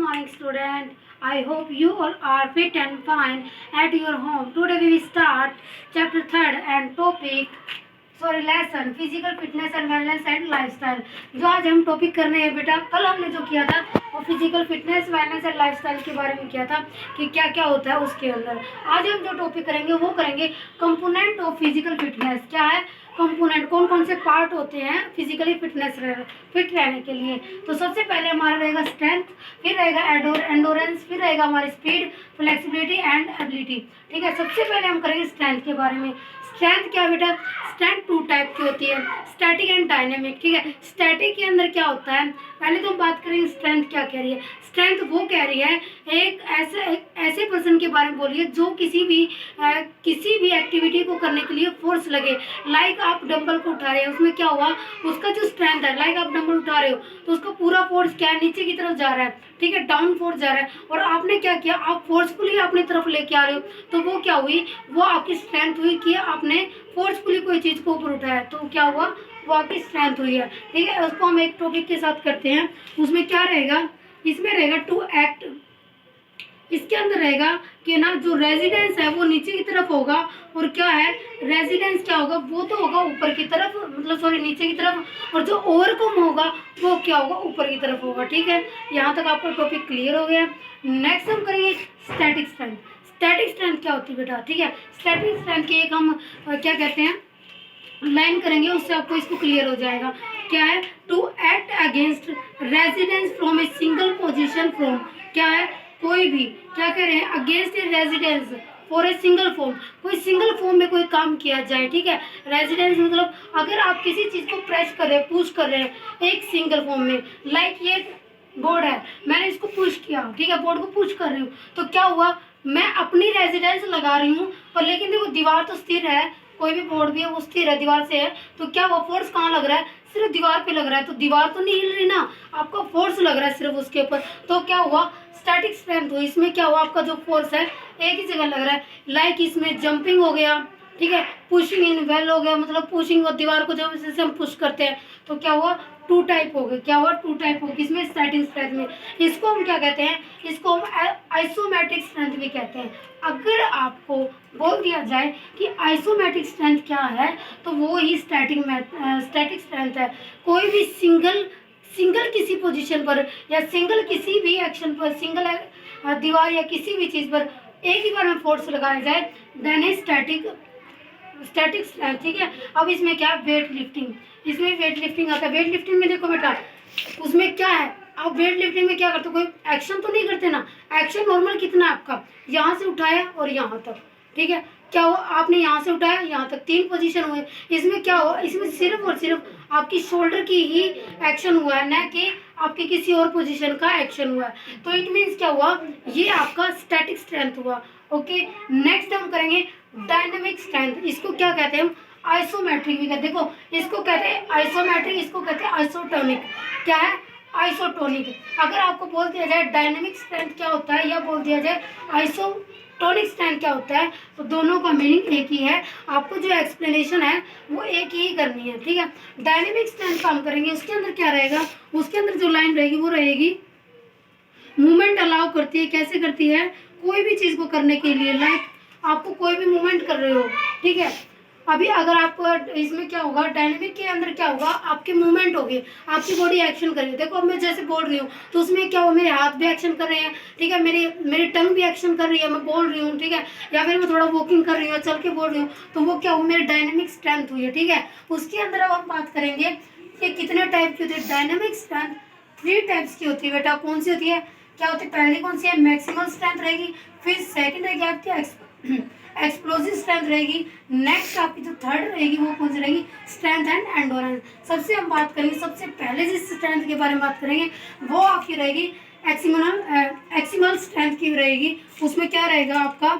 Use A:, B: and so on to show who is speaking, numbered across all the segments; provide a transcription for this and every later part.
A: morning, student. I hope you all are fit and fine at your home. Today we will start chapter 3rd and topic lesson physical fitness and wellness and lifestyle. जो आज हम topic कर रहे हैं बेटा, कल हमने जो किया था वो physical fitness wellness and lifestyle के बारे में किया था कि क्या क्या होता है उसके अंदर। आज हम जो टॉपिक करेंगे वो करेंगे कंपोनेंट ऑफ फिजिकल फिटनेस। क्या है कंपोनेंट, कौन कौन से पार्ट होते हैं फिजिकली फिट रहने के लिए। तो सबसे पहले हमारा रहेगा स्ट्रेंथ, फिर रहेगा एंडोरेंस, फिर रहेगा हमारी स्पीड, फ्लेक्सिबिलिटी एंड एबिलिटी। ठीक है, सबसे पहले हम करेंगे स्ट्रेंथ के बारे में। स्ट्रेंथ क्या बेटा, स्ट्रेंथ टू टाइप की होती है, स्टैटिक एंड डायनेमिक। ठीक है, स्टैटिक के अंदर क्या होता है, पहले तो हम बात करेंगे स्ट्रेंथ क्या कह रही है। स्ट्रेंथ वो कह रही है एक ऐसे पर्सन के बारे में बोलिए जो किसी भी एक्टिविटी को करने के लिए फोर्स लगे। लाइक आप डंबल को उठा रहे हैं, उसमें क्या हुआ, उसका जो स्ट्रेंथ है, लाइक आप डंबल उठा रहे हो तो उसका पूरा फोर्स क्या है, नीचे की तरफ जा रहा है। ठीक है, डाउन फोर्स जा रहा है, और आपने क्या किया, आप फोर्सफुली अपनी तरफ लेके आ रहे हो, तो वो क्या हुई, वो आपकी स्ट्रेंथ हुई कि आपने फोर्सफुली कोई चीज़ को ऊपर उठाया, तो क्या हुआ, वो आपकी स्ट्रेंथ हुई है। ठीक है, उसको हम एक टॉपिक के साथ करते हैं। उसमें क्या रहेगा, इसमें रहेगा टू एक्ट। इसके अंदर रहेगा कि ना जो रेजिडेंस है वो नीचे की तरफ होगा, और क्या है रेजिडेंस क्या होगा, वो तो होगा ऊपर की तरफ, मतलब सॉरी नीचे की तरफ, और जो ओवरकम होगा वो क्या होगा, ऊपर की तरफ होगा। ठीक है, यहाँ तक आपका टॉपिक क्लियर हो गया। नेक्स्ट हम करेंगे स्टैटिक स्ट्रेंथ। स्टैटिक स्ट्रेंथ क्या होती है बेटा, ठीक है, स्टैटिक स्ट्रेंथ की एक हम क्या कहते हैं लाइन करेंगे, उससे आपको इसको क्लियर हो जाएगा। क्या है, to act against residence from a single position from, क्या है, कोई भी क्या कह रहे हैं, against a residence for a single form, कोई सिंगल फॉर्म में कोई काम किया जाए। ठीक है, रेजिडेंस मतलब अगर आप किसी चीज़ को प्रेस कर रहे हैं, पुश कर रहे हैं एक सिंगल फॉर्म में, लाइक ये बोर्ड है, मैंने इसको पुश किया, ठीक है, बोर्ड को पुश कर रही हूँ, तो क्या हुआ, मैं अपनी रेजिडेंस लगा रही हूँ, और लेकिन देखो दीवार तो स्थिर है, कोई भी बोर्ड भी है वो स्थिर है, दीवार से है, तो क्या वो फोर्स कहाँ लग रहा है, सिर्फ दीवार पे लग रहा है, तो दीवार तो नहीं हिल रही ना, आपका फोर्स लग रहा है सिर्फ उसके ऊपर, तो क्या हुआ, स्टैटिक स्ट्रेंथ हुई। इसमें क्या हुआ, आपका जो फोर्स है एक ही जगह लग रहा है, लाइक इसमें जंपिंग हो गया, ठीक है, पुशिंग इन वेल हो गया, मतलब पुशिंग और दीवार को जब जैसे हम पुश करते हैं तो क्या हुआ, टू टाइप हो गए, क्या हुआ, टू टाइप हो गई इसमें स्टैटिक स्ट्रेंथ में। इसको हम क्या कहते हैं, इसको हम आइसोमेट्रिक स्ट्रेंथ भी कहते हैं। अगर आपको बोल दिया जाए कि आइसोमेट्रिक स्ट्रेंथ क्या है, तो वो ही स्टैटिक स्ट्रेंथ है। कोई भी सिंगल किसी पोजीशन पर या सिंगल किसी भी एक्शन पर, सिंगल दीवार या किसी भी चीज़ पर एक ही बार में फोर्स लगाया जाए, देन ए स्टैटिक स्ट्रेंथ। ठीक है, अब इसमें क्या है, वेट लिफ्टिंग, इसमें वेट लिफ्टिंग आता है। वेट लिफ्टिंग में देखो बेटा, उसमें क्या है, आप वेट लिफ्टिंग में क्या करते हो, कोई एक्शन तो नहीं करते ना, एक्शन नॉर्मल कितना है आपका, यहाँ से उठाया और यहाँ तक, ठीक है, क्या हुआ, आपने यहाँ से उठाया यहाँ तक, 3 पोजीशन हुए। इसमें क्या हुआ, इसमें सिर्फ और सिर्फ आपकी शोल्डर की ही एक्शन हुआ है, ना कि आपके किसी और पोजीशन का एक्शन हुआ है, तो इट मीन्स क्या हुआ, ये आपका स्टैटिक स्ट्रेंथ हुआ। ओके, नेक्स्ट हम करेंगे डायनेमिक स्ट्रेंथ। इसको क्या कहते हैं हम, आइसोमेट्रिक भी कहते हैं। देखो इसको कहते हैं आइसोमेट्रिक, इसको कहते हैं आइसोटोनिक। क्या है, आइसोटोनिक। अगर आपको बोल दिया जाए डायनेमिक स्ट्रेंथ क्या होता है, या बोल दिया जाए आइसोटोनिक स्ट्रेंथ क्या होता है, तो दोनों का मीनिंग एक ही है, आपको जो एक्सप्लेनेशन है वो एक ही करनी है। ठीक है, डायनेमिक स्ट्रेंथ काम करेंगे, उसके अंदर क्या रहेगा, उसके अंदर जो लाइन रहेगी वो रहेगी मूवमेंट अलाउ करती है। कैसे करती है, कोई भी चीज़ को करने के लिए, लाइक आपको कोई भी मूवमेंट कर रहे हो, ठीक है, अभी अगर आपको इसमें क्या होगा, डायनेमिक के अंदर क्या होगा, आपकी मूवमेंट होगी, आपकी बॉडी एक्शन कर रही है। देखो अब मैं जैसे बोल रही हूँ तो उसमें क्या हो, मेरे हाथ भी एक्शन कर रहे हैं, ठीक है, मेरी टंग भी एक्शन कर रही है, मैं बोल रही हूँ, ठीक है, या फिर मैं थोड़ा वॉकिंग कर रही हूँ, चल के बोल रही हूँ, तो वो क्या हो, मेरी डायनेमिक स्ट्रेंथ हुई है। ठीक है, उसके अंदर अब हम बात करेंगे कि कितने टाइप की होती है डायनेमिक स्ट्रेंथ। 3 टाइप्स की होती है बेटा, कौन सी होती है, क्या होती है, पहली कौन सी है, मैक्सिमम स्ट्रेंथ रहेगी, फिर सेकंड रहेगी आपकी एक्सप्लोसिव स्ट्रेंथ रहेगी, नेक्स्ट आपकी जो थर्ड रहेगी वो कौन सी रहेगी, स्ट्रेंथ एंड एंडोरेंस। सबसे हम बात करेंगे, सबसे पहले जिस स्ट्रेंथ के बारे में बात करेंगे वो आपकी रहेगी एक्सिमल स्ट्रेंथ की रहेगी। उसमें क्या रहेगा आपका,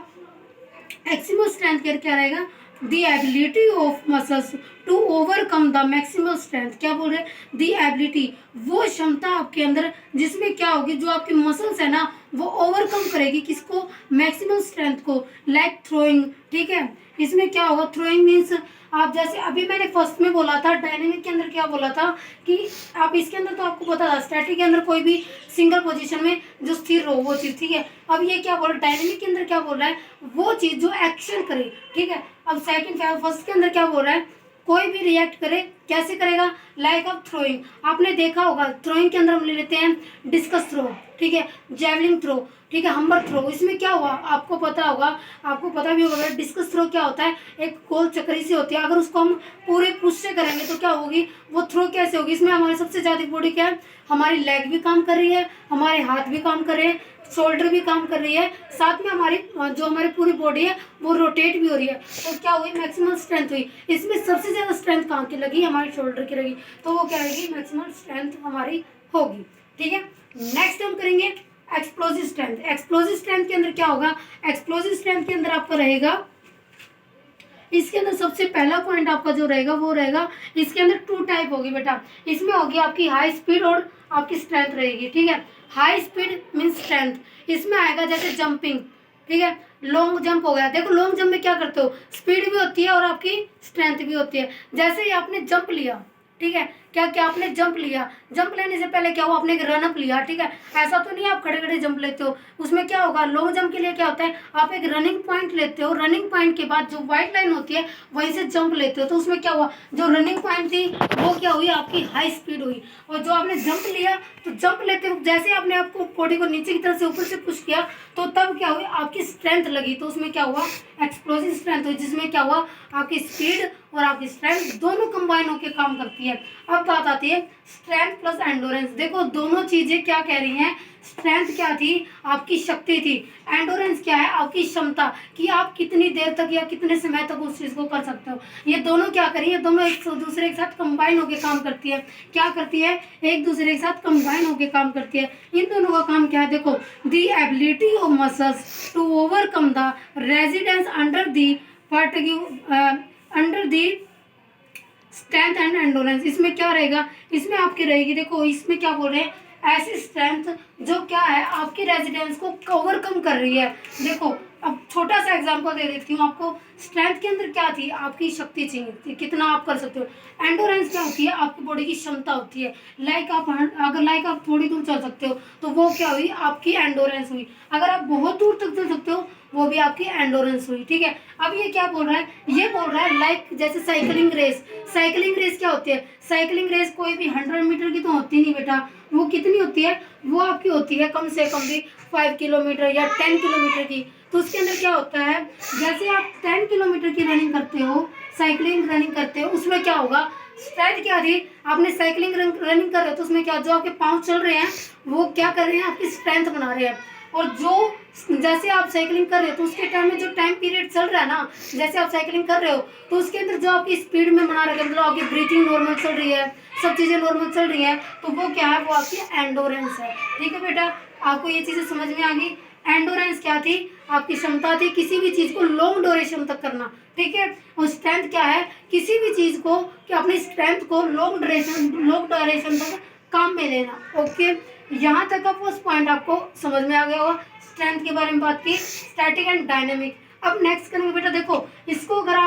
A: एक्सिमल स्ट्रेंथ क्या रहेगा, the ability of muscles to overcome the maximal strength. क्या बोल रहे हैं, द एबिलिटी, वो क्षमता आपके अंदर जिसमें क्या होगी, जो आपकी मसल्स है ना वो ओवरकम करेगी किसको, मैक्सिमल स्ट्रेंथ को, लाइक थ्रोइंग। ठीक है, इसमें क्या होगा, थ्रोइंग मीन्स आप जैसे अभी मैंने फर्स्ट में बोला था, डायनेमिक के अंदर क्या बोला था कि आप इसके अंदर तो आपको पता था स्टैटिक के अंदर कोई भी सिंगल पोजीशन में जो स्थिर हो वो चीज़, ठीक है। अब ये क्या बोल रहा है, डायनेमिक के अंदर क्या बोल रहा है, वो चीज़ जो एक्शन करे, ठीक है। अब फर्स्ट के अंदर क्या बोल रहा है, कोई भी रिएक्ट करे, कैसे करेगा, लाइक ऑफ थ्रोइंग। आपने देखा होगा थ्रोइंग के अंदर हम ले लेते हैं डिस्कस थ्रो, ठीक है, जेवलिंग थ्रो, ठीक है, हम्बर थ्रो। इसमें क्या हुआ आपको पता होगा, आपको पता भी होगा डिस्कस थ्रो क्या होता है, एक गोल चक्री सी होती है, अगर उसको हम पूरे पुश से करेंगे तो क्या होगी, वो थ्रो कैसे होगी। इसमें हमारी सबसे ज़्यादा बॉडी क्या है, हमारी लेग भी काम कर रही है, हमारे हाथ भी काम कर रहे हैं, शोल्डर भी काम कर रही है, साथ में हमारी जो हमारी पूरी बॉडी है वो रोटेट भी हो रही है। तो क्या हुई, मैक्सिमम स्ट्रेंथ हुई। इसमें सबसे ज़्यादा स्ट्रेंथ कहाँ की लगी, हमारे शोल्डर की लगी, तो वो क्या रहेगी, मैक्सिमम स्ट्रेंथ हमारी होगी, ठीक है। नेक्स्ट हम करेंगे एक्सप्लोजिव स्ट्रेंथ। एक्सप्लोजिव स्ट्रेंथ के अंदर क्या होगा, एक्सप्लोजिव स्ट्रेंथ के अंदर आपका रहेगा, इसके अंदर सबसे पहला पॉइंट आपका जो रहेगा वो रहेगा, इसके अंदर 2 टाइप होगी बेटा। इसमें होगी आपकी हाई स्पीड और आपकी स्ट्रेंथ रहेगी, ठीक है। हाई स्पीड मीन्स स्ट्रेंथ, इसमें आएगा जैसे जंपिंग, ठीक है, लॉन्ग जंप हो गया। देखो लॉन्ग जंप में क्या करते हो, स्पीड भी होती है और आपकी स्ट्रेंथ भी होती है। जैसे ही आपने जंप लिया, ठीक है, क्या क्या आपने जंप लिया, जंप लेने से पहले क्या हुआ, आपने एक रनअप लिया, ठीक है। ऐसा तो नहीं आप खड़े खड़े जंप लेते हो, उसमें क्या होगा, लॉन्ग जंप के लिए क्या होता है, आप एक रनिंग पॉइंट लेते हो, रनिंग पॉइंट के बाद जो व्हाइट लाइन होती है वहीं से जंप लेते हो। तो उसमें क्या हुआ, जो रनिंग पॉइंट थी वो क्या हुई, आपकी हाई स्पीड हुई। और जो आपने जंप लिया, तो जंप लेते हुए जैसे आपने आपको बॉडी को नीचे की तरफ से ऊपर से पुश किया, तो तब क्या हुई, आपकी स्ट्रेंथ लगी, तो उसमें क्या हुआ, एक्सप्लोसिव स्ट्रेंथ हुई, जिसमें क्या हुआ, आपकी स्पीड और आपकी स्ट्रेंथ दोनों कंबाइन होकर काम करती है। अब बात आती है स्ट्रेंथ प्लस एंडोरेंस। देखो दोनों चीजें क्या कह रही हैं, स्ट्रेंथ क्या थी, आपकी शक्ति थी, एंडोरेंस क्या है, आपकी क्षमता, कि आप कितनी देर तक या कितने समय तक उस चीज को कर सकते हो। ये दोनों क्या करी है, दोनों एक दूसरे के साथ कंबाइन होकर काम करती है। क्या करती है, एक दूसरे के साथ कंबाइन होकर काम करती है। इन दोनों का काम क्या है, देखो, the ability of muscles to overcome the residence under the under the strength and endurance. इसमें क्या रहेगा, इसमें आपकी रहेगी, देखो इसमें क्या बोल रहे हैं, ऐसी स्ट्रेंथ जो क्या है, आपकी रेजिडेंस को ओवरकम कर रही है। देखो अब छोटा सा एग्जांपल दे देती हूँ आपको। स्ट्रेंथ के अंदर क्या थी, आपकी शक्ति चाहिए थी, कितना आप कर सकते हो। एंडोरेंस क्या होती है, आपकी बॉडी की क्षमता होती है। लाइक आप थोड़ी दूर चल सकते हो तो वो क्या हुई, आपकी एंडोरेंस हुई। अगर आप बहुत दूर तक चल सकते हो वो भी आपकी एंडोरेंस हुई, ठीक है। अब ये क्या बोल रहा है, ये बोल रहा है लाइक जैसे साइकिलिंग रेस। साइकिलिंग रेस क्या होती है, साइकिलिंग रेस कोई भी 100 मीटर की तो होती नहीं बेटा। वो कितनी होती है, वो आपकी होती है कम से कम भी 5 किलोमीटर या 10 किलोमीटर की। तो उसके अंदर क्या होता है, जैसे आप 10 किलोमीटर की रनिंग करते हो, साइकिलिंग रनिंग करते हो, उसमें क्या होगा, स्ट्रेंथ क्या थी, आपने साइकिलिंग रनिंग कर रहे हो तो उसमें क्या, जो आपके पाँव चल रहे हैं वो क्या कर रहे हैं, आपकी स्ट्रेंथ बना रहे हैं। और जो जैसे आप साइकिलिंग कर रहे हो तो उसके टाइम में जो टाइम पीरियड चल रहा है ना, जैसे आप साइकिलिंग कर रहे हो तो उसके अंदर जो आपकी स्पीड में बना रखा है, मतलब आपकी ब्रीथिंग नॉर्मल चल रही है, सब चीज़ें नॉर्मल चल रही हैं, तो वो क्या है, वो आपकी एंडोरेंस है, ठीक है बेटा। आपको ये चीज़ें समझ में आ गई। एंडोरेंस क्या थी, आपकी क्षमता थी किसी भी चीज़ को लॉन्ग ड्यूरेशन तक करना, ठीक है। और स्ट्रेंथ क्या है, किसी भी चीज़ को, कि अपनी स्ट्रेंथ को लॉन्ग ड्यूरेशन तक काम में लेना। ओके, यहाँ तक का फर्स्ट पॉइंट आपको समझ में आ गया होगा। स्ट्रेंथ के बारे में बात की, स्टैटिक एंड डायनेमिक। अब नेक्स्ट करेंगे बेटा, देखो इसको अगर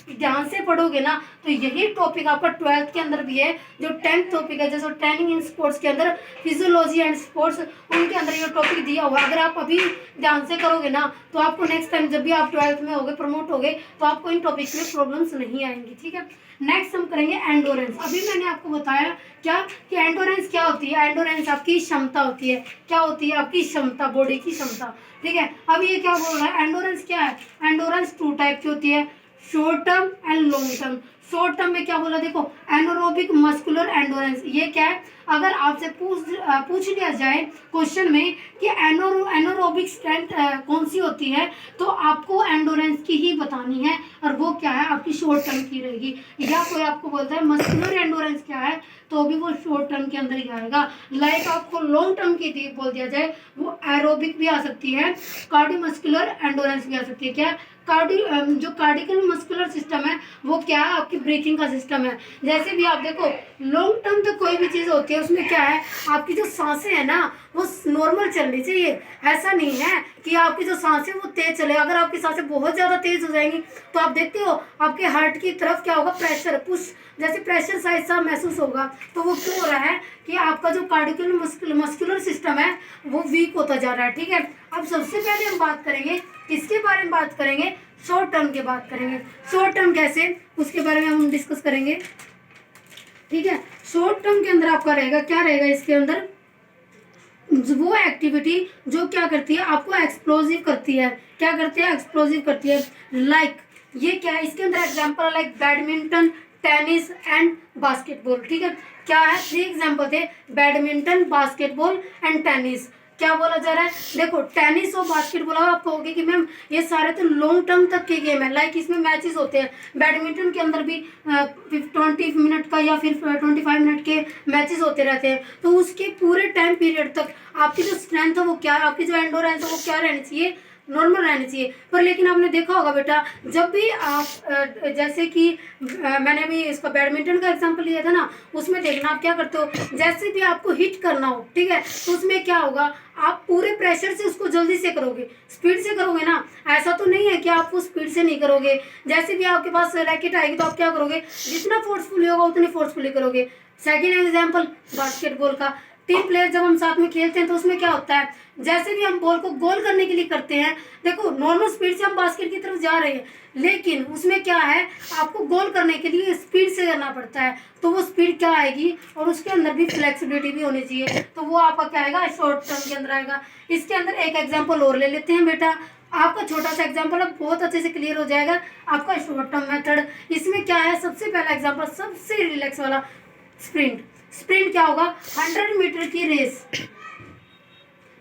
A: ध्यान से पढ़ोगे ना तो यही टॉपिक आपका 12th के अंदर भी है, जो 10th टॉपिक है, जैसे ट्रेनिंग इन स्पोर्ट्स के अंदर फिजियोलॉजी एंड स्पोर्ट्स, उनके अंदर ये टॉपिक दिया हुआ है। अगर आप अभी ध्यान से करोगे ना तो आपको नेक्स्ट टाइम जब भी आप 12th में होगे, प्रमोट होगे, तो आपको इन टॉपिक में प्रॉब्लम्स नहीं आएंगी, ठीक है। नेक्स्ट हम करेंगे एंडोरेंस। अभी मैंने आपको बताया क्या कि एंडोरेंस क्या होती है, एंडोरेंस आपकी क्षमता होती है। क्या होती है, आपकी क्षमता, बॉडी की क्षमता, ठीक है। अब ये क्या बोल रहा है, एंडोरेंस क्या है, एंडोरेंस 2 टाइप की होती है, short term and long term. Short term में क्या बोला, देखो एनारोबिक मस्कुलर एंडोरेंस। ये क्या है, अगर आपसे पूछ लिया जाए क्वेश्चन में कि एनारोबिक स्ट्रेंथ कौन सी होती है, तो आपको एंडोरेंस की ही बतानी है, और वो क्या है, आपकी शॉर्ट टर्म की रहेगी। या कोई आपको बोलता है मस्कुलर एंडोरेंस क्या है, तो भी वो शॉर्ट टर्म के अंदर ही आएगा। लाइक आपको लॉन्ग टर्म की बोल दिया जाए, वो एरोबिक भी आ सकती है, कार्डियोमस्कुलर एंडोरेंस भी आ सकती है। क्या जो कार्डिकल मस्कुलर सिस्टम है वो क्या है, आपकी ब्रीथिंग का सिस्टम है। जैसे भी आप देखो लॉन्ग टर्म तक कोई भी चीज़ होती है उसमें क्या है, आपकी जो सांसें हैं ना वो नॉर्मल चलनी चाहिए। ऐसा नहीं है कि आपकी जो सांसें वो तेज चले। अगर आपकी सांसें बहुत ज़्यादा तेज हो जाएंगी तो आप देखते हो आपके हार्ट की तरफ क्या होगा, प्रेशर पुश, जैसे प्रेशर साइज सा महसूस होगा। तो वो क्यों हो रहा है कि आपका जो कार्डियो मस्कुलर सिस्टम है वो वीक होता जा रहा है। ठीक है, अब सबसे पहले हम बात करेंगे किसके बारे में बात करेंगे, शॉर्ट टर्म की बात करेंगे। शॉर्ट टर्म कैसे, उसके बारे में हम डिस्कस करेंगे। ठीक है, शॉर्ट टर्म के अंदर आपका रहेगा क्या रहेगा, इसके अंदर वो एक्टिविटी जो क्या करती है, आपको एक्सप्लोजिव करती है। क्या करती है, एक्सप्लोजिव करती है। लाइक ये क्या है, इसके अंदर example like badminton, tennis and basketball. ठीक है, क्या है, 3 एग्जांपल थे, बैडमिंटन, बास्केटबॉल एंड टेनिस। क्या बोला जा रहा है, देखो टेनिस और बास्केटबॉल, आप कहोगे कि मैम ये सारे तो लॉन्ग टर्म तक के गेम है, लाइक इसमें मैचेस होते हैं। बैडमिंटन के अंदर भी 20 मिनट का या फिर 25 मिनट के मैचेस होते रहते हैं। तो उसके पूरे टाइम पीरियड तक आपकी जो स्ट्रेंथ है वो क्या है, आपकी जो एंडोरेंस है वो क्या रहनी चाहिए, नॉर्मल रहनी चाहिए। पर लेकिन आपने देखा होगा बेटा, जब भी आप जैसे कि मैंने अभी इसका बैडमिंटन का एग्जांपल लिया था ना, उसमें देखना आप क्या करते हो, जैसे भी आपको हिट करना हो, ठीक है, तो उसमें क्या होगा, आप पूरे प्रेशर से उसको जल्दी से करोगे, स्पीड से करोगे ना। ऐसा तो नहीं है कि आप वो स्पीड से नहीं करोगे। जैसे भी आपके पास रैकेट आएगी तो आप क्या करोगे, जितना फोर्सफुली होगा उतनी फोर्सफुली करोगे। सेकेंड एग्जाम्पल बास्केटबॉल का, 3 प्लेयर जब हम साथ में खेलते हैं तो उसमें क्या होता है, जैसे भी हम बॉल को गोल करने के लिए करते हैं, देखो नॉर्मल स्पीड से हम बास्केट की तरफ जा रहे हैं, लेकिन उसमें क्या है, आपको गोल करने के लिए स्पीड से करना पड़ता है। तो वो स्पीड क्या आएगी, और उसके अंदर भी फ्लेक्सिबिलिटी भी होनी चाहिए। तो वो आपका क्या आएगा, शॉर्ट टर्म के अंदर आएगा। इसके अंदर एक एग्जाम्पल और ले लेते हैं बेटा, आपका छोटा सा एग्जाम्पल है, बहुत अच्छे से क्लियर हो जाएगा आपका शॉर्ट टर्म मेथड। इसमें क्या है, सबसे पहला एग्जाम्पल सबसे रिलैक्स वाला, स्प्रिंट। स्प्रिंट क्या होगा, 100 मीटर की रेस।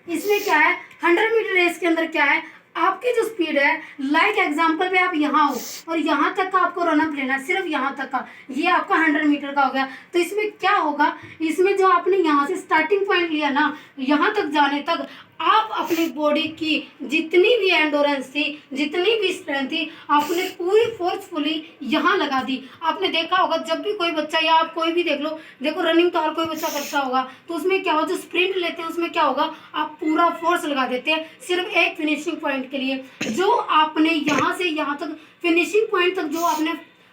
A: इसमें क्या है, 100 मीटर रेस के अंदर क्या है, आपकी जो स्पीड है, लाइक एग्जांपल पे आप यहाँ हो और यहाँ तक का आपको रनअप लेना है, सिर्फ यहाँ तक का, ये आपका 100 मीटर का हो गया। तो इसमें क्या होगा, इसमें जो आपने यहाँ से स्टार्टिंग पॉइंट लिया ना, यहाँ तक जाने तक आप अपनी बॉडी की जितनी भी एंडोरेंस थी, जितनी भी स्ट्रेंथ थी, आपने पूरी फोर्सफुली यहाँ लगा दी। आपने देखा होगा जब भी कोई बच्चा, या आप कोई भी देख लो, देखो रनिंग तो हर कोई बच्चा करता होगा, तो उसमें क्या हो, जो स्प्रिंट लेते हैं उसमें क्या होगा, आप पूरा फोर्स लगा देते हैं सिर्फ एक फिनिशिंग पॉइंट के लिए। जो आपने यहाँ से यहाँ तक फिनिशिंग पॉइंट तक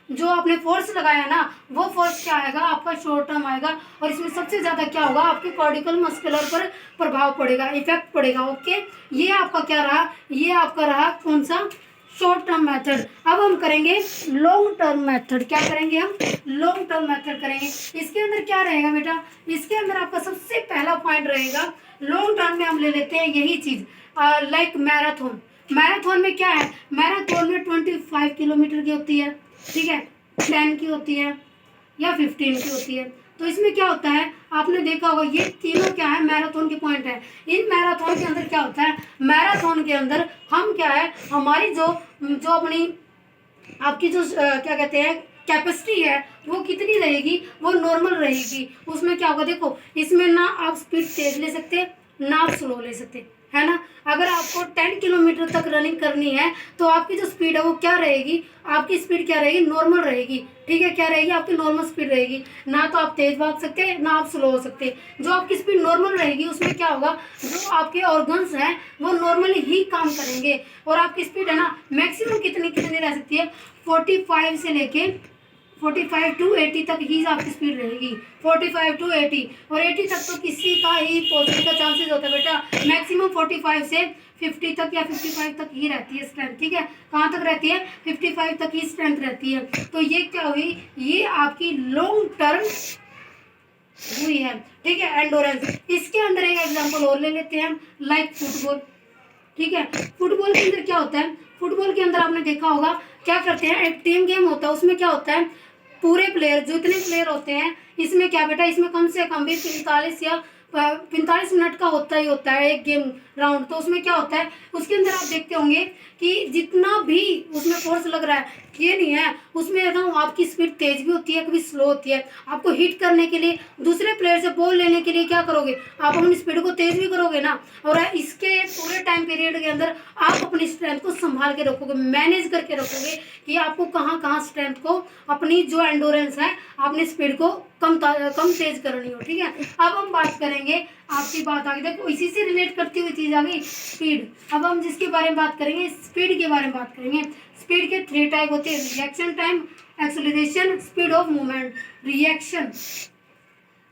A: जो आपने फोर्स लगाया ना, वो फोर्स क्या आएगा, आपका शॉर्ट टर्म आएगा। और इसमें सबसे ज़्यादा क्या होगा, आपके कॉर्टिकल मस्कुलर पर प्रभाव पड़ेगा, इफेक्ट पड़ेगा। ओके, ये आपका क्या रहा, ये आपका रहा कौन सा, शॉर्ट टर्म मेथड। अब हम करेंगे लॉन्ग टर्म मेथड। क्या करेंगे हम, लॉन्ग टर्म मेथड करेंगे। इसके अंदर क्या रहेगा बेटा, इसके अंदर आपका सबसे पहला पॉइंट रहेगा, लॉन्ग टर्म में हम ले लेते हैं यही चीज़, लाइक मैराथन। मैराथन में क्या है, मैराथन में 25 किलोमीटर की होती है, ठीक है, 10 की होती है या 15 की होती है। तो इसमें क्या होता है, आपने देखा होगा ये तीनों क्या है, मैराथन के पॉइंट है। इन मैराथन के अंदर क्या होता है, मैराथन के अंदर हम क्या है, हमारी जो अपनी आपकी जो क्या कहते हैं कैपेसिटी है, वो कितनी रहेगी, वो नॉर्मल रहेगी। उसमें क्या होगा, देखो इसमें ना आप स्पीड तेज ले सकते, ना आप स्लो ले सकते, है ना। अगर आपको 10 किलोमीटर तक रनिंग करनी है तो आपकी जो स्पीड है वो क्या रहेगी, आपकी स्पीड क्या रहेगी, नॉर्मल रहेगी। ठीक है, क्या रहेगी, आपकी नॉर्मल स्पीड रहेगी। ना तो आप तेज भाग सकते, ना आप स्लो हो सकते। जो आपकी स्पीड नॉर्मल रहेगी उसमें क्या होगा, जो आपके ऑर्गन्स हैं वो नॉर्मली ही काम करेंगे। और आपकी स्पीड है ना, मैक्सिमम कितनी रह सकती है, 45 से लेके 45 to 80 तक ही आपकी स्पीड रहेगी। 45 to 80, और 80 तक तो किसी का ही पहुंचने का चांसेस होता है बेटा। मैक्सिमम 45 से 50 तक या 55 तक ही रहती है स्ट्रेंथ। ठीक है, कहाँ तक रहती है, 55 तक ही स्ट्रेंथ रहती है। तो ये क्या हुई, ये आपकी लॉन्ग टर्म हुई है। ठीक है, एंडोरेंस। इसके अंदर एक एग्जाम्पल और ले लेते हैं, लाइक फुटबॉल। ठीक है, फुटबॉल के अंदर क्या होता है, फुटबॉल के अंदर आपने देखा होगा क्या करते हैं, एक टीम गेम होता है। उसमें क्या होता है, पूरे प्लेयर जितने प्लेयर होते हैं, इसमें क्या बेटा, इसमें कम से कम भी 45 मिनट का होता ही होता है एक गेम राउंड। तो उसमें क्या होता है, उसके अंदर आप देखते होंगे कि जितना भी उसमें फोर्स लग रहा है, ये नहीं है। उसमें बताऊँ आपकी स्पीड तेज भी होती है, कभी स्लो होती है। आपको हिट करने के लिए, दूसरे प्लेयर से बॉल लेने के लिए क्या करोगे, आप अपनी स्पीड को तेज भी करोगे ना। और इसके पूरे टाइम पीरियड के अंदर आप अपनी स्ट्रेंथ को संभाल के रखोगे, मैनेज करके रखोगे कि आपको कहाँ कहाँ स्ट्रेंथ को, अपनी जो एंडोरेंस है, अपनी स्पीड को कम तेज करनी हो। ठीक है, अब हम बात करेंगे, आपकी बात आ गई, देखो इसी से रिलेट करती हुई चीज आ गई स्पीड। अब हम जिसके बारे में बात करेंगे, स्पीड के बारे में बात करेंगे। स्पीड के 3 टाइप होते हैं, reaction time, acceleration, speed of movement.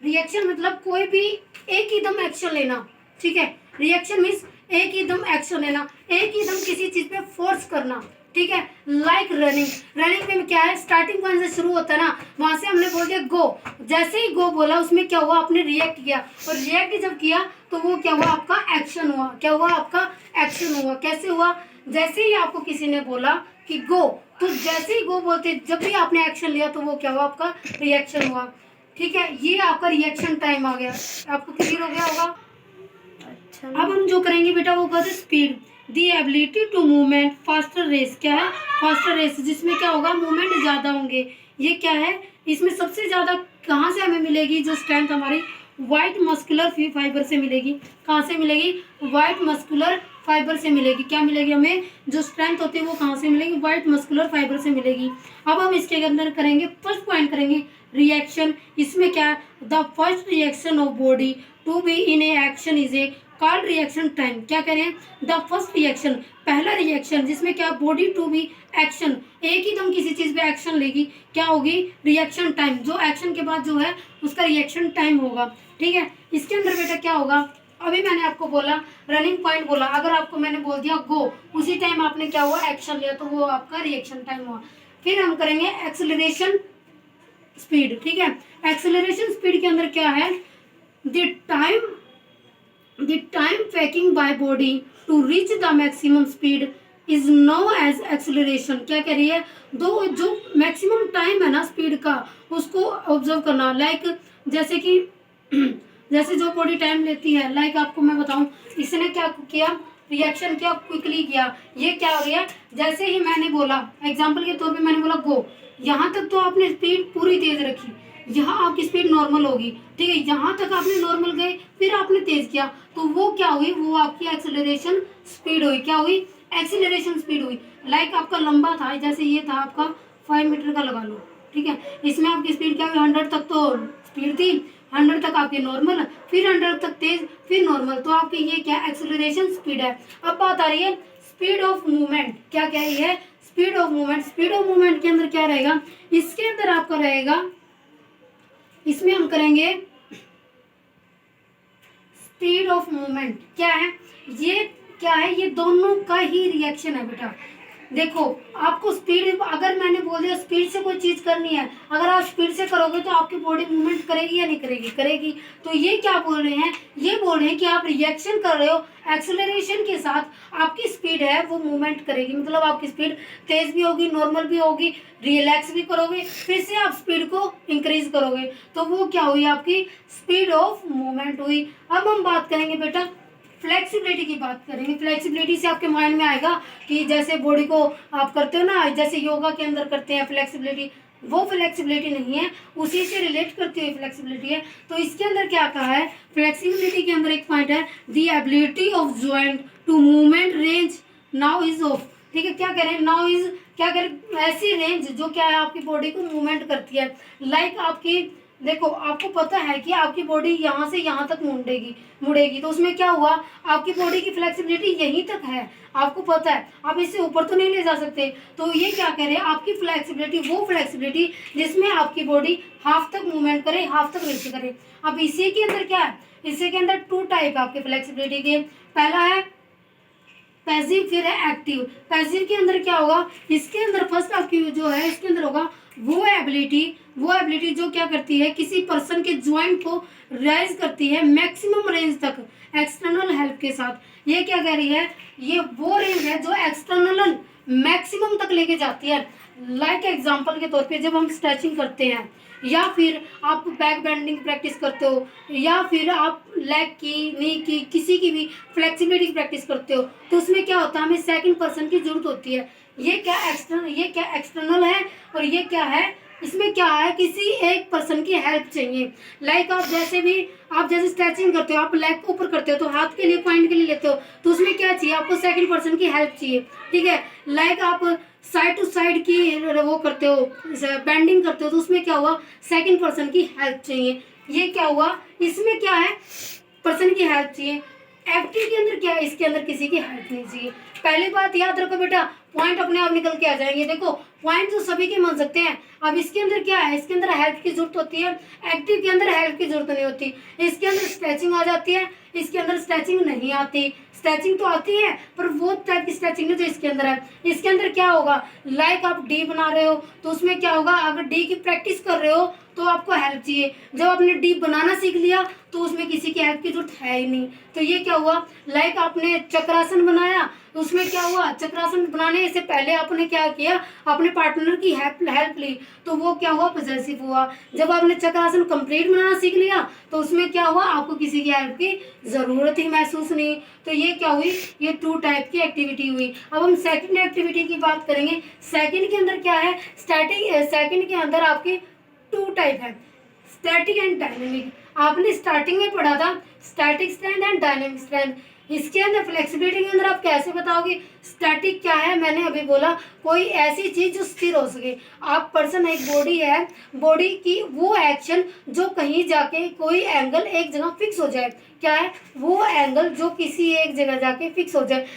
A: Reaction मतलब कोई भी एक ही दम एक्शन लेना। ठीक है, रिएक्शन मीन्स एक ही दम एक्शन लेना, एक ही दम किसी चीज पे फोर्स करना। ठीक है, लाइक रनिंग में क्या है, स्टार्टिंग पॉइंट से शुरू होता है ना, वहां से हमने बोल दिया गो, जैसे ही गो बोला उसमें क्या हुआ, आपने रिएक्ट किया, और रिएक्ट जब किया तो वो क्या हुआ, आपका एक्शन हुआ। क्या हुआ, आपका एक्शन हुआ। कैसे हुआ, जैसे ही आपको किसी ने बोला कि गो, तो जैसे ही गो बोलते जब भी आपने एक्शन लिया तो वो क्या हुआ, आपका रिएक्शन हुआ। ठीक है, ये आपका रिएक्शन टाइम आ गया, आपको क्लियर हो गया होगा। अच्छा, अब हम जो करेंगे बेटा वो कहते हैं speed, the ability to movement faster race. क्या है, फास्टर रेस, जिसमें क्या होगा, मूवमेंट ज्यादा होंगे। ये क्या है, इसमें सबसे ज्यादा कहाँ से हमें मिलेगी जो स्ट्रेंथ, हमारी वाइट मस्कुलर फाइबर से मिलेगी। कहाँ से मिलेगी, वाइट मस्कुलर फाइबर से मिलेगी। क्या मिलेगी हमें, जो स्ट्रेंथ होती है वो कहाँ से मिलेगी, वाइट मस्कुलर फाइबर से मिलेगी। अब हम इसके अंदर करेंगे, फर्स्ट पॉइंट करेंगे रिएक्शन। इसमें क्या है, the first reaction of body to be in a action is a called reaction time. क्या कह रहे हैं, द फर्स्ट रिएक्शन, पहला रिएक्शन जिसमें क्या, बॉडी टू बी एक्शन, एक ही दम किसी चीज पे एक्शन लेगी, क्या होगी, रिएक्शन टाइम। जो एक्शन के बाद जो है उसका रिएक्शन टाइम होगा। ठीक है, इसके अंदर बेटा क्या होगा, अभी मैंने आपको बोला रनिंग पॉइंट बोला, अगर आपको मैंने बोल दिया गो, उसी टाइम आपने क्या हुआ, एक्शन लिया, तो वो आपका रिएक्शन टाइम हुआ। फिर हम करेंगे एक्सेलरेशन स्पीड। ठीक है, एक्सेलरेशन स्पीड के अंदर क्या है, the time taking by body to reach the maximum speed is known as acceleration। क्या कह रही है, दो जो मैक्सिमम टाइम है ना स्पीड का, उसको ऑब्जर्व करना। लाइक जैसे कि जैसे जो बॉडी टाइम लेती है, लाइक आपको मैं बताऊं, इसने क्या किया, रिएक्शन किया, क्विकली किया। ये क्या हो गया, जैसे ही मैंने बोला, एग्जाम्पल के तौर पे मैंने बोला गो, यहाँ तक तो आपने स्पीड पूरी तेज रखी, यहाँ आपकी स्पीड नॉर्मल होगी। ठीक है, यहाँ तक आपने नॉर्मल गए, फिर आपने तेज किया, तो वो क्या हुई, वो आपकी एक्सेलरेशन स्पीड हुई। क्या हुई, एक्सेलरेशन स्पीड हुई। लाइक आपका लंबा था, जैसे ये था आपका 5 मीटर का लगा लो। ठीक है, इसमें आपकी स्पीड क्या हुई, 100 तक तो स्पीड थी, 100 तक आपकी नॉर्मल, फिर 100 तक तेज, फिर नॉर्मल, तो आपकी ये क्या एक्सेलरेशन स्पीड है। अब बात आ रही है स्पीड ऑफ मूवमेंट। क्या कह रही है, speed of movement. Speed of movement के अंदर क्या रहेगा, इसके अंदर आपका रहेगा, इसमें हम करेंगे स्पीड ऑफ मूवमेंट। क्या है ये, क्या है, ये दोनों का ही रिएक्शन है बेटा। देखो आपको स्पीड, अगर मैंने बोल दिया स्पीड से कोई चीज करनी है, अगर आप स्पीड से करोगे तो आपकी बॉडी मूवमेंट करेगी या नहीं करेगी, करेगी। तो ये क्या बोल रहे हैं, ये बोल रहे हैं कि आप रिएक्शन कर रहे हो, एक्सेलरेशन के साथ आपकी स्पीड है वो मूवमेंट करेगी। मतलब आपकी स्पीड तेज भी होगी, नॉर्मल भी होगी, रिलैक्स भी करोगे, फिर से आप स्पीड को इंक्रीज करोगे, तो वो क्या हुई, आपकी स्पीड ऑफ मूवमेंट हुई। अब हम बात करेंगे बेटा फ्लेक्सिबिलिटी की, बात करेंगे। फ्लेक्सिबिलिटी से आपके माइंड में आएगा कि जैसे बॉडी को आप करते हो ना, जैसे योगा के अंदर करते हैं फ्लेक्सिबिलिटी, वो फ्लेक्सिबिलिटी नहीं है, उसी से रिलेट करती हुई फ्लेक्सिबिलिटी है। तो इसके अंदर क्या कहा है, फ्लेक्सिबिलिटी के अंदर एक पॉइंट है, the ability of joint to movement range now is of. ठीक है, क्या कह रहे हैं, नाउ इज, क्या कह रहे हैं, ऐसी रेंज जो क्या है आपकी बॉडी को मूवमेंट करती है। लाइक आपकी, देखो आपको पता है कि आपकी बॉडी यहाँ से यहाँ तक मुड़ेगी, तो उसमें क्या हुआ, आपकी बॉडी की फ्लेक्सिबिलिटी यहीं तक है, आपको पता है, आप इससे ऊपर तो नहीं ले जा सकते। तो ये क्या कह रहे हैं, आपकी फ्लेक्सिबिलिटी, वो फ्लेक्सिबिलिटी जिसमें आपकी बॉडी हाफ तक मूवमेंट करे, हाफ तक रेस्ट करे। अब इसी के अंदर क्या है, इसी के अंदर 2 टाइप आपके फ्लेक्सिबिलिटी के, पहला है पैसिव, फिर है एक्टिव। पैसिव के अंदर क्या होगा, इसके अंदर फर्स्ट आपकी जो है, इसके अंदर होगा वो एबिलिटी जो क्या करती है, किसी पर्सन के ज्वाइंट को राइज करती है मैक्सिमम रेंज तक एक्सटर्नल हेल्प के साथ। ये क्या कह रही है, ये वो रेंज है जो एक्सटर्नल मैक्सिमम तक लेके जाती है। लाइक एग्जांपल के तौर पे जब हम स्ट्रेचिंग करते हैं, या फिर आप बैक बेंडिंग प्रैक्टिस करते हो, या फिर आप लेग की, नी की, किसी की भी फ्लेक्सिबिलिटी की प्रैक्टिस करते हो, तो उसमें क्या होता है, हमें सेकंड पर्सन की जरूरत होती है। ये क्या एक्सटर्नल है और ये क्या है, इसमें क्या है, किसी एक पर्सन की हेल्प चाहिए। लाइक आप जैसे स्ट्रेचिंग करते हो, आप लेग को ऊपर करते हो तो हाथ के लिए पॉइंट के लिए लेते हो, तो उसमें क्या चाहिए, आपको सेकंड पर्सन की हेल्प चाहिए। ठीक है, लाइक आप साइड टू साइड की वो करते हो, बेंडिंग करते हो, तो उसमें क्या हुआ, सेकंड पर्सन की हेल्प चाहिए। ये क्या हुआ, इसमें क्या है, पर्सन की हेल्प चाहिए। एक्टिव के अंदर क्या है, इसके अंदर किसी की हेल्प नहीं चाहिए। पहली बात याद रखो बेटा, पॉइंट अपने आप निकल के आ जाएंगे। देखो पॉइंट तो सभी के मिल सकते हैं। अब इसके अंदर क्या है, इसके अंदर हेल्प की जरूरत होती है, एक्टिव के अंदर हेल्प की जरूरत नहीं होती। इसके अंदर स्ट्रेचिंग आ जाती है, इसके अंदर स्ट्रेचिंग नहीं आती। स्ट्रेचिंग तो आती है पर वो टाइप की स्ट्रेचिंग नहीं जो इसके अंदर है। इसके अंदर क्या होगा, लाइक आप डी बना रहे हो तो उसमें क्या होगा, अगर डी की प्रैक्टिस कर रहे हो तो आपको हेल्प चाहिए। जब आपने डी बनाना सीख लिया तो उसमें किसी की हेल्प की जरूरत है ही नहीं। तो ये क्या हुआ, लाइक आपने चक्रासन बनाया, तो उसमें क्या हुआ, चक्रासन बनाने से पहले आपने क्या किया, अपने पार्टनर की हेल्प ली, तो वो क्या हुआ, पॉजेसिव हुआ। जब आपने चक्रासन कंप्लीट बनाना सीख लिया तो उसमें क्या हुआ, आपको किसी की हेल्प की जरूरत ही महसूस नहीं। तो ये क्या हुई, ये 2 टाइप की एक्टिविटी हुई। अब हम सेकंड एक्टिविटी की बात करेंगे। सेकंड के अंदर क्या है, सेकंड के अंदर आपकी 2 टाइप है, स्टैटिक एंड डायनेमिक। आपने स्टार्टिंग में पढ़ा था static strength and dynamic strength. इसके अंदर फ्लेक्सिबिलिटी के अंदर आप कैसे बताओगे, स्टैटिक क्या है, मैंने अभी बोला कोई ऐसी चीज जो स्थिर हो सके। आप पर्सन एक बॉडी है, बॉडी की वो एक्शन जो कहीं जाके कोई एंगल एक जगह फिक्स हो जाए, क्या है वो एंगल जो किसी एक जगह जाके फिक्स हो जाए।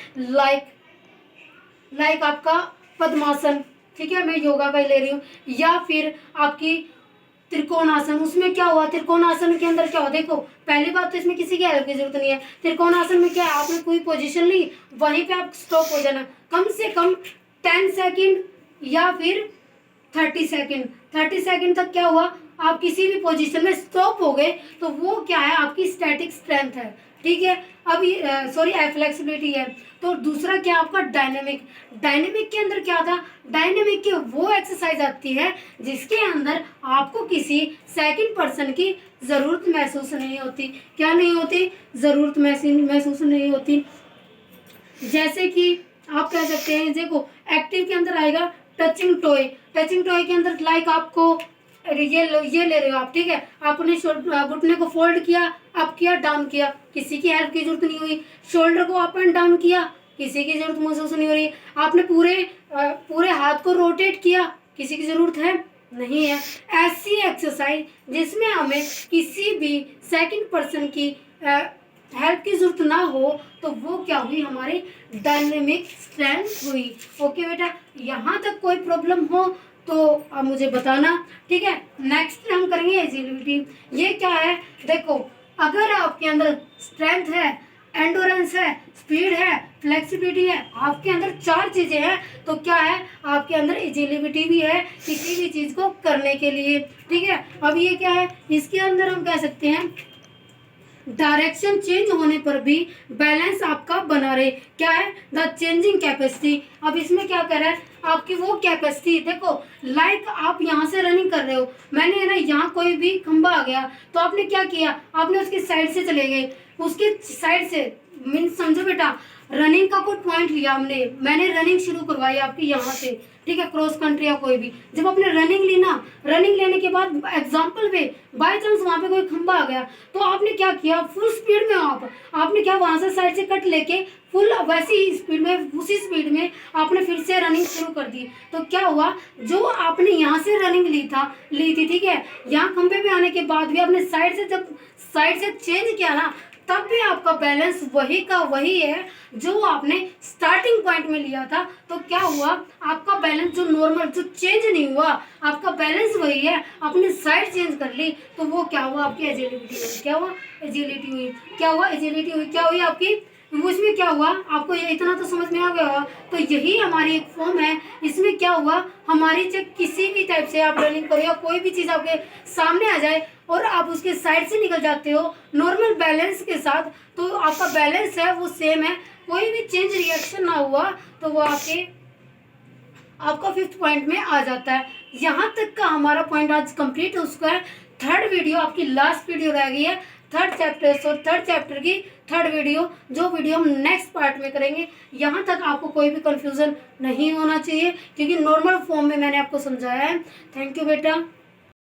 A: लाइक आपका पद्मासन, ठीक है, मैं योगा का ही ले रही हूँ, या फिर आपकी त्रिकोणासन। उसमें क्या हुआ, त्रिकोणासन के अंदर क्या हुआ, देखो पहली बात तो इसमें किसी की हेल्प की जरूरत नहीं है। त्रिकोणासन में क्या है, आपने कोई पोजीशन ली, वहीं पे आप स्टॉप हो जाना, कम से कम 10 सेकंड या फिर 30 सेकंड। 30 सेकंड तक क्या हुआ, आप किसी भी पोजीशन में स्टॉप हो गए तो वो क्या है, आपकी स्टैटिक स्ट्रेंथ है। ठीक है, अब सॉरी फ्लेक्सिबिलिटी है। तो दूसरा क्या आपका डायनेमिक। डायनेमिक के अंदर क्या था, डायनेमिक की वो एक्सरसाइज आती है जिसके अंदर आपको किसी सेकंड पर्सन की ज़रूरत महसूस नहीं होती। क्या नहीं होती, ज़रूरत महसूस नहीं होती। जैसे कि आप कह सकते हैं, देखो एक्टिव के अंदर आएगा टचिंग टॉय। टचिंग टॉय के अंदर लाइक आपको ये ले रहे हो आप, ठीक है, आपने घुटने को फोल्ड किया, अप किया, डाउन किया, किसी की हेल्प की जरूरत नहीं हुई। शोल्डर को अप एंड डाउन किया, किसी की जरूरत महसूस नहीं हो रही। आपने पूरे हाथ को रोटेट किया, किसी की जरूरत है नहीं है। ऐसी एक्सरसाइज जिसमें हमें किसी भी सेकंड पर्सन की हेल्प की जरूरत ना हो, तो वो क्या हुई, हमारी डायनेमिक स्ट्रेंथ हुई। ओके बेटा, यहाँ तक कोई प्रॉब्लम हो तो आप मुझे बताना। ठीक है, नेक्स्ट हम करेंगे एजिलिटी। ये क्या है, देखो अगर आपके अंदर स्ट्रेंथ है, एंडोरेंस है, स्पीड है, फ्लेक्सिबिलिटी है, आपके अंदर 4 चीजें हैं, तो क्या है, आपके अंदर एजिलिटी भी है किसी भी चीज को करने के लिए। ठीक है, अब ये क्या है, इसके अंदर हम कह सकते हैं डायरेक्शन चेंज होने पर भी बैलेंस आपका बना रहे। क्या है, द चेंजिंग कैपेसिटी। अब इसमें क्या कर रहा है, आपकी वो कैपेसिटी, देखो लाइक आप यहाँ से रनिंग कर रहे हो, मैंने है ना यहाँ कोई भी खंबा आ गया तो आपने क्या किया, आपने उसकी साइड से चले गए, उसके साइड से मीन्स समझो बेटा, रनिंग का कोई पॉइंट लिया मैंने रनिंग शुरू करवाई आपकी यहाँ से, ठीक है, क्रॉस कंट्री या कोई भी। जब आपने रनिंग ली ना, रनिंग लेने के बाद एग्जाम्पल पे बाय चांस वहाँ पे कोई खंबा आ गया तो आपने क्या किया, फुल स्पीड में आपने क्या वहाँ से साइड से कट लेके फुल वैसी ही स्पीड में, उसी स्पीड में आपने फिर से रनिंग शुरू कर दी। तो क्या हुआ, जो आपने यहाँ से रनिंग ली थी, ठीक है, यहाँ खंबे पे आने के बाद भी आपने जब साइड से चेंज किया ना, तब भी आपका बैलेंस वही का वही है जो आपने स्टार्टिंग पॉइंट में लिया था। तो क्या हुआ, आपका बैलेंस जो नॉर्मल, जो चेंज नहीं हुआ, आपका बैलेंस वही है, आपने साइड चेंज कर ली तो वो क्या हुआ, आपकी एजिलिटी हुई। क्या हुआ, एजिलिटी हुई। क्या हुआ, एजिलिटी हुई। क्या हुई आपकी, उसमें क्या हुआ, आपको ये इतना तो समझ में आ गया होगा। तो यही हमारी एक फॉर्म है। इसमें क्या हुआ, हमारी जब किसी भी टाइप से आप रनिंग करो या कोई भी चीज़ आपके सामने आ जाए और आप उसके साइड से निकल जाते हो नॉर्मल बैलेंस के साथ, तो आपका बैलेंस है वो सेम है, कोई भी चेंज रिएक्शन ना हुआ, तो वो आपका 5th पॉइंट में आ जाता है। यहाँ तक का हमारा पॉइंट आज कंप्लीट हो चुका है। 3rd वीडियो आपकी लास्ट वीडियो रह गई है। थर्ड चैप्टर की थर्ड वीडियो, जो वीडियो हम नेक्स्ट पार्ट में करेंगे। यहाँ तक आपको कोई भी कंफ्यूजन नहीं होना चाहिए, क्योंकि नॉर्मल फॉर्म में मैंने आपको समझाया है। थैंक यू बेटा।